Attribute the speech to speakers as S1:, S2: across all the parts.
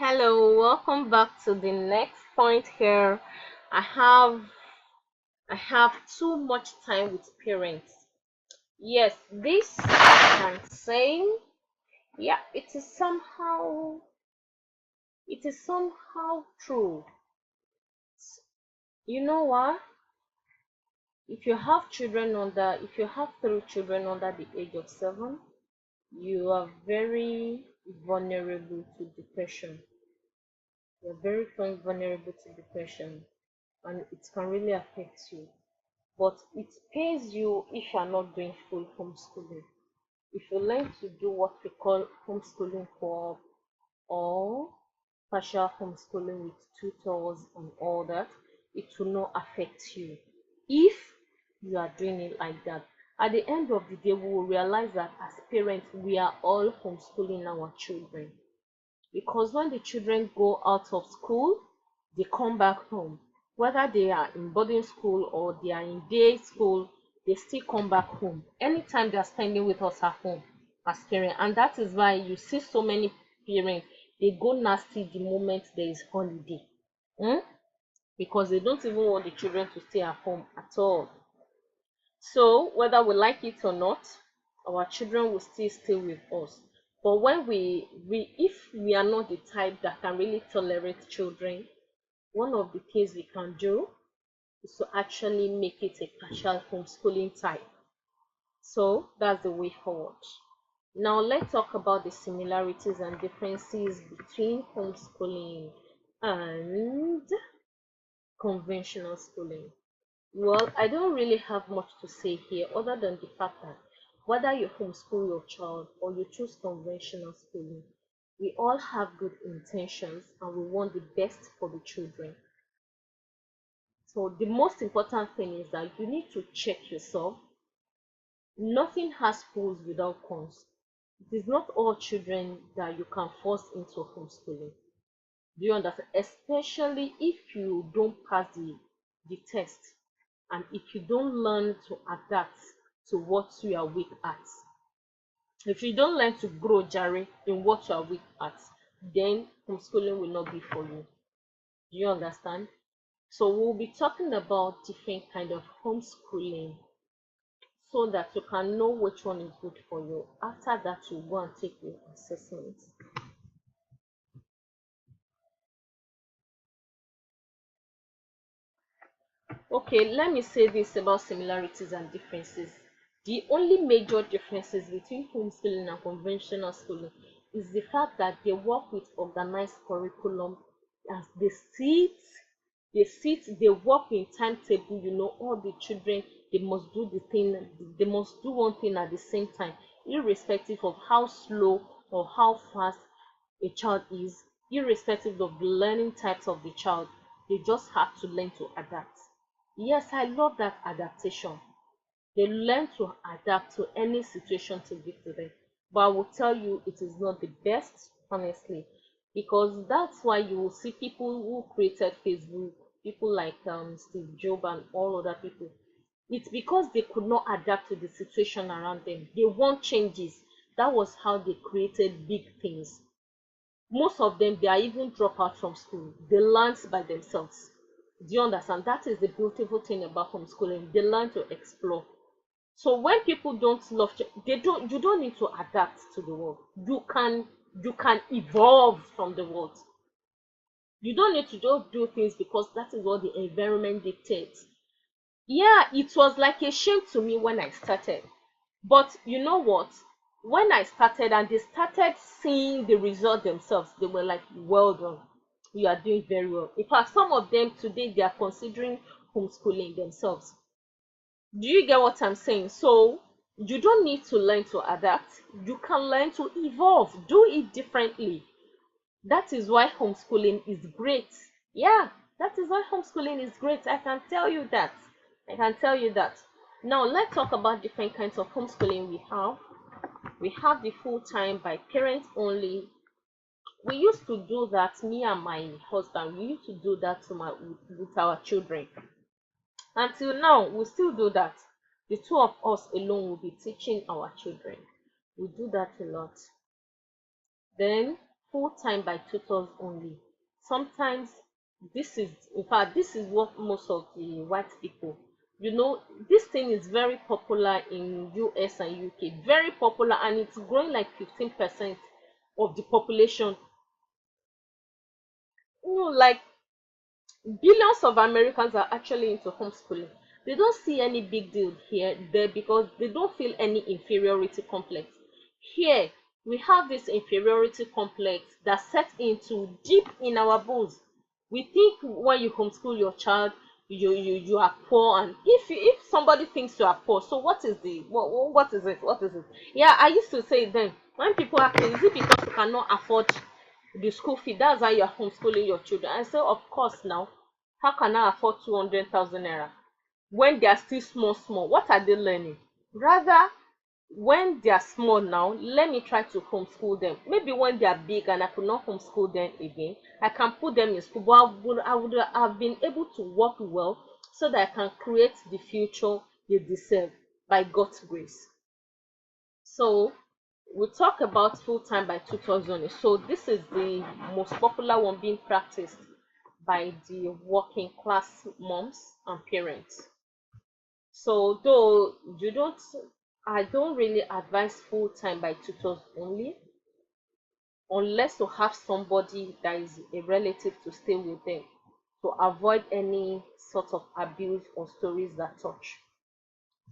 S1: Hello, welcome back to the next point here. I have I have too much time with parents. Yes, this I can say, yeah, it is somehow true. You know what? If you have three children under the age of 7, you are very vulnerable to depression. You're very vulnerable to depression, and it can really affect you. But it pays you if you're not doing full homeschooling. If you learn to do what we call homeschooling co-op or partial homeschooling with tutors and all that, it will not affect you if you are doing it like that. At the end of the day, we will realize that as parents, we are all homeschooling our children, because when the children go out of school, they come back home, whether they are in boarding school or they are in day school, they still come back home anytime they are spending with us at home as parents. And that is why you see so many parents, they go nasty the moment there is holiday. Hmm? Because they don't even want the children to stay at home at all. So whether we like it or not, our children will still stay with us. But when we if we are not the type that can really tolerate children, one of the things we can do is to actually make it a partial homeschooling type. So that's the way forward. Now let's talk about the similarities and differences between homeschooling and conventional schooling. Well, I don't really have much to say here other than the fact that whether you homeschool your child or you choose conventional schooling, we all have good intentions and we want the best for the children. So the most important thing is that you need to check yourself. Nothing has pros without cons. It is not all children that you can force into homeschooling. Do you understand? Especially if you don't pass the test, and if you don't learn to adapt to what you are weak at. If you don't learn to grow, Jerry, in what you are weak at, then homeschooling will not be for you. Do you understand? So we'll be talking about different kind of homeschooling so that you can know which one is good for you. After that, you go and take your assessment. Okay, let me say this about similarities and differences. The only major differences between homeschooling and conventional schooling is the fact that they work with organized curriculum. As they work in timetable. All the children, they must do one thing at the same time, irrespective of how slow or how fast a child is, irrespective of the learning types of the child. They just have to learn to adapt. Yes, I love that adaptation. They learn to adapt to any situation to give to them. But I will tell you, it is not the best, honestly, because that's why you will see people who created Facebook, people like Steve Jobs and all other people. It's because they could not adapt to the situation around them. They want changes. That was how they created big things. Most of them, they are even drop out from school. They learn by themselves. Do you understand? That is the beautiful thing about homeschooling. They learn to explore. So when people don't love, you don't need to adapt to the world. You can evolve from the world. You don't need to just do things because that is what the environment dictates. Yeah, it was like a shame to me when I started. But you know what? When I started and they started seeing the result themselves, they were like, well done. You are doing very well. In fact, some of them today, they are considering homeschooling themselves. Do you get what I'm saying? So you don't need to learn to adapt. You can learn to evolve, do it differently. That is why homeschooling is great. Yeah, that is why homeschooling is great. I can tell you that. I can tell you that. Now let's talk about different kinds of homeschooling we have. We have the full-time by parents only. We used to do that, me and my husband, we used to do that with our children. Until now, we still do that. The two of us alone will be teaching our children. We do that a lot. Then full time by tutors only. Sometimes this is, in fact, this is what most of the white people, this thing is very popular in US and UK, very popular, and it's growing like 15% of the population. Like billions of Americans are actually into homeschooling. They don't see any big deal here there because they don't feel any inferiority complex. Here we have this inferiority complex that sets into deep in our bones. We think when you homeschool your child, you are poor, and if somebody thinks you are poor, so what is the what is it? What is it? Yeah, I used to say then when people ask me, is it because you cannot afford the school fee, that's why you are homeschooling your children? I say, of course. Now, how can I afford 200,000 naira when they are still small? What are they learning? Rather, when they are small now, let me try to homeschool them. Maybe when they are big and I could not homeschool them again, I can put them in school, but I would have been able to work well so that I can create the future they deserve by God's grace. So we talk about full time by 2000. So this is the most popular one being practiced by the working class moms and parents. So though I don't really advise full time by tutors only, unless you have somebody that is a relative to stay with them, to avoid any sort of abuse or stories that touch.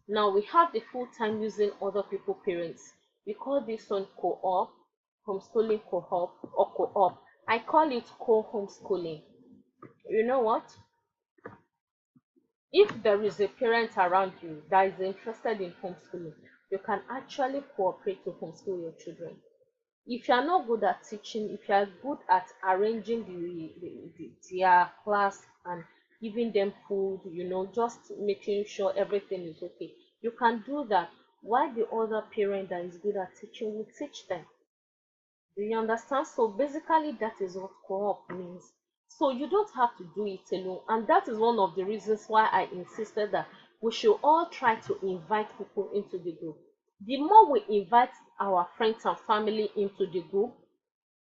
S1: Now we have the full time using other people parents. We call this one co-op, homeschooling co-op or co-op. I call it co-homeschooling. You know what? If there is a parent around you that is interested in homeschooling, you can actually cooperate to homeschool your children. If you are not good at teaching, if you are good at arranging their class and giving them food, just making sure everything is okay, you can do that, while the other parent that is good at teaching will teach them. Do you understand? So basically, that is what co-op means. So you don't have to do it alone, and that is one of the reasons why I insisted that we should all try to invite people into the group. The more we invite our friends and family into the group,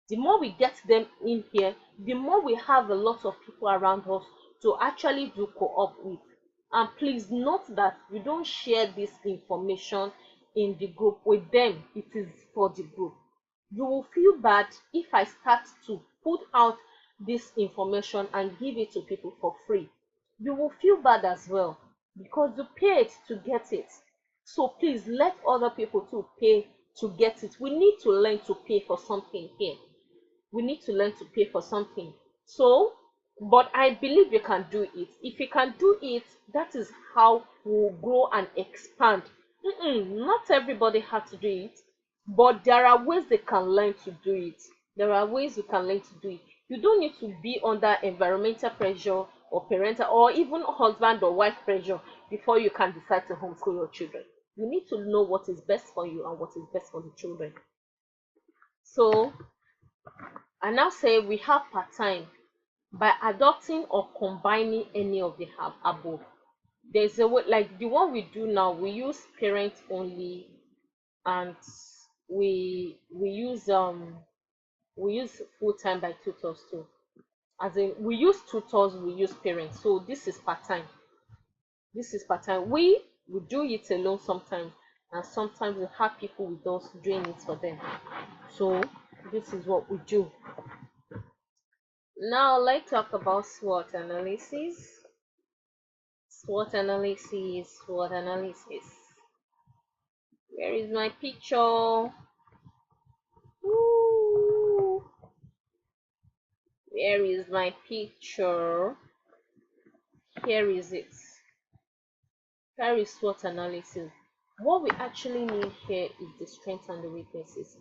S1: the more we get them in here, the more we have a lot of people around us to actually do co-op with. And please note that we don't share this information in the group with them. It is for the group. You will feel bad if I start to put out this information and give it to people for free. You will feel bad as well because you paid to get it. So please let other people to pay to get it. We need to learn to pay for something here. We need to learn to pay for something. So, but I believe you can do it. If you can do it, that is how we'll grow and expand. Not everybody has to do it, but there are ways they can learn to do it. There are ways you can learn to do it. You don't need to be under environmental pressure or parental or even husband or wife pressure before you can decide to homeschool your children. You need to know what is best for you and what is best for the children. So I now say we have part-time by adopting or combining any of the above. There's a way, like the one we do now, we use parents only, and we use full-time by tutors too. As in, we use tutors, we use parents. So this is part-time. This is part-time. We do it alone sometimes, and sometimes we have people with us doing it for them. So this is what we do. Now let's talk about SWOT analysis. SWOT analysis, SWOT analysis. Where is my picture? Ooh. Where is my picture? Here is it. Here is SWOT analysis. What we actually need here is the strengths and the weaknesses.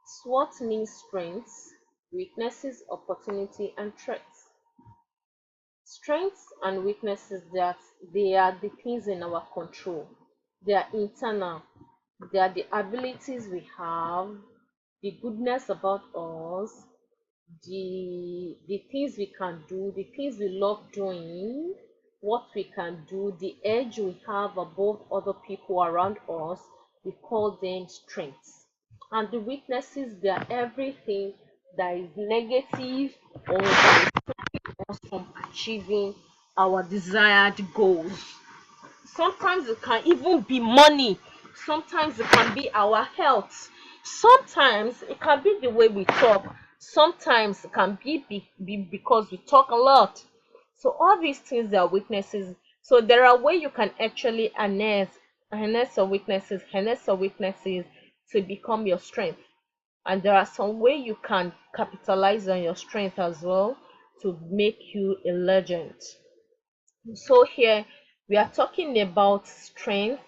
S1: SWOT means strengths, weaknesses, opportunity, and threats. Strengths and weaknesses, that they are the things in our control. They are internal. They are the abilities we have, the goodness about us, the things we can do, the things we love doing, what we can do, the edge we have above other people around us. We call them strengths. And the weaknesses, they are everything that is negative, or that is us from achieving our desired goals. Sometimes it can even be money, sometimes it can be our health, sometimes it can be the way we talk, sometimes it can be because we talk a lot. So all these things are weaknesses. So there are ways you can actually harness your weaknesses to become your strength. And there are some way you can capitalize on your strength as well to make you a legend. So here we are talking about strength,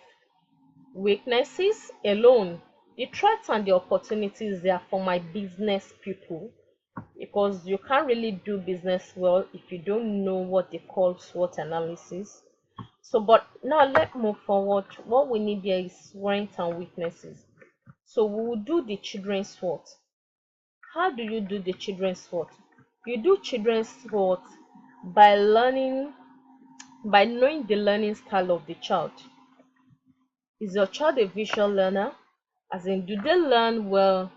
S1: weaknesses alone, the threats and the opportunities there for my business people, because you can't really do business well if you don't know what they call SWOT analysis. So, but now let's move forward. What we need here is strengths and weaknesses. So we will do the children's SWOT. How do you do the children's SWOT? You do children's SWOT by knowing the learning style of the child. Is your child a visual learner? As in, do they learn well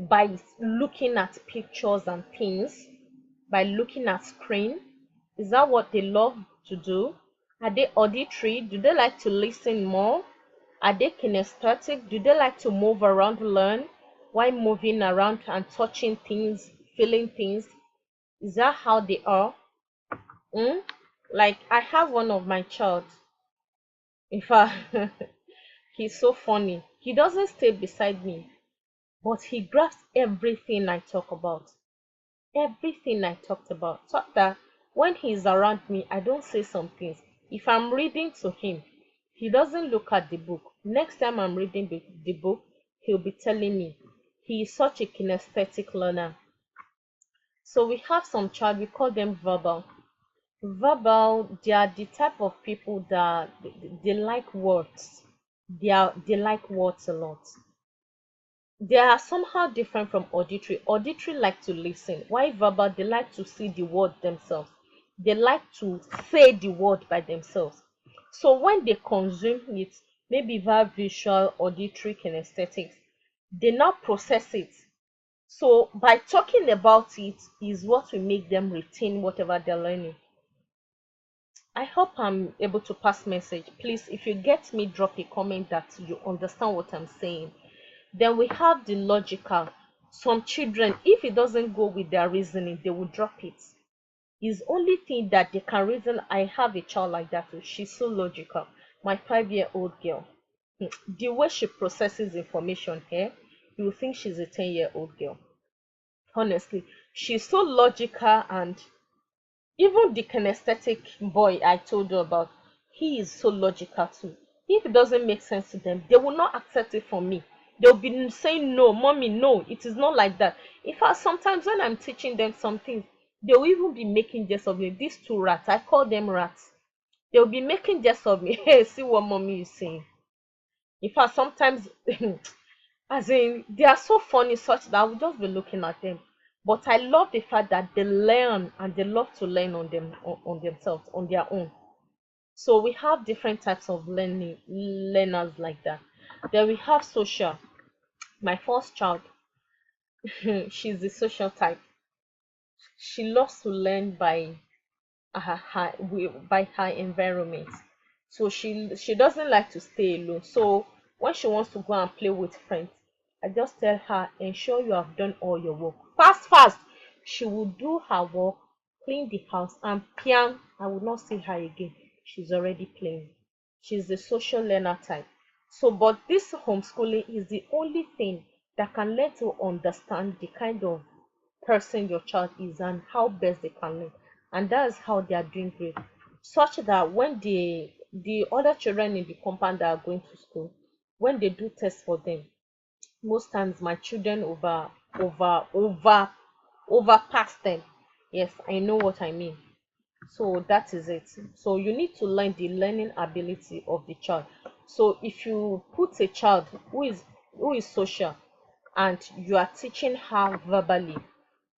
S1: by looking at pictures and things, by looking at screen? Is that what they love to do? Are they auditory? Do they like to listen more? Are they kinesthetic? Do they like to move around, learn while moving around and touching things, feeling things? Is that how they are? Mm? Like I have one of my child. In fact, he's so funny. He doesn't stay beside me, but he grasps everything I talk about. Everything I talked about. So that when he's around me, I don't say some things. If I'm reading to him, he doesn't look at the book. Next time I'm reading the book, he'll be telling me. He is such a kinesthetic learner. So we have some child, we call them verbal. Verbal, they are the type of people that they like words. They like words a lot. They are somehow different from auditory. Auditory like to listen, while verbal they like to see the word themselves. They like to say the word by themselves. So when they consume it, maybe via visual, auditory, kinesthetics, they now process it. So by talking about it is what will make them retain whatever they're learning. I hope I'm able to pass message. Please, if you get me, drop a comment that you understand what I'm saying. Then we have the logical. Some children, if it doesn't go with their reasoning, they will drop it. It's only thing that they can reason. I have a child like that too. She's so logical. My 5-year-old girl. The way she processes information here, you will think she's a 10-year-old girl. Honestly, she's so logical, and even the kinesthetic boy I told you about, he is so logical too. If it doesn't make sense to them, they will not accept it from me. They'll be saying, no, mommy, no, it is not like that. In fact, sometimes when I'm teaching them something, they'll even be making jest of me. These two rats, I call them rats. They'll be making jest of me. Hey, see what mommy is saying. In fact, sometimes, as in, they are so funny such that I will just be looking at them. But I love the fact that they learn, and they love to learn on themselves, on their own. So we have different types of learners like that. Then we have social. My first child, she's the social type. She loves to learn by her environment. So she doesn't like to stay alone. So when she wants to go and play with friends, I just tell her, ensure you have done all your work. Fast, fast. She will do her work, clean the house, and pian, I will not see her again. She's already playing. She's the social learner type. So, but this homeschooling is the only thing that can let you understand the kind of person your child is and how best they can learn. And that's how they are doing great. Such that when the other children in the compound that are going to school, when they do tests for them, most times my children overpass them. Yes, I know what I mean. So that is it. So you need to learn the learning ability of the child. So if you put a child who is social, and you are teaching her verbally,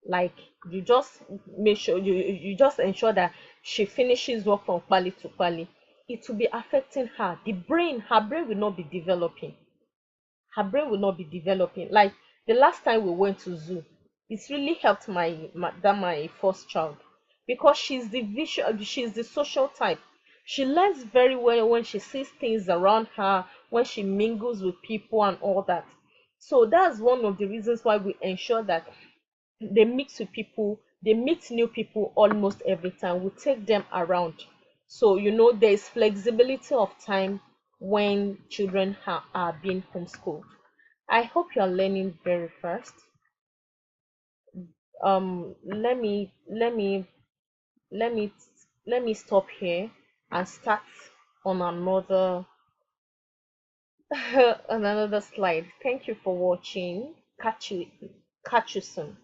S1: like, you just make sure you just ensure that she finishes work from quali to quali, it will be affecting her. Her brain will not be developing. Her brain will not be developing. Like the last time we went to zoo, It's really helped my first child, because she's the social type. She learns very well when she sees things around her, when she mingles with people and all that. So that's one of the reasons why we ensure that they mix with people, they meet new people almost every time. We take them around. So, there is flexibility of time when children are being homeschooled. I hope you are learning very fast. Let me let me let me let me stop here and start on another on another slide. Thank you for watching. Catch you soon.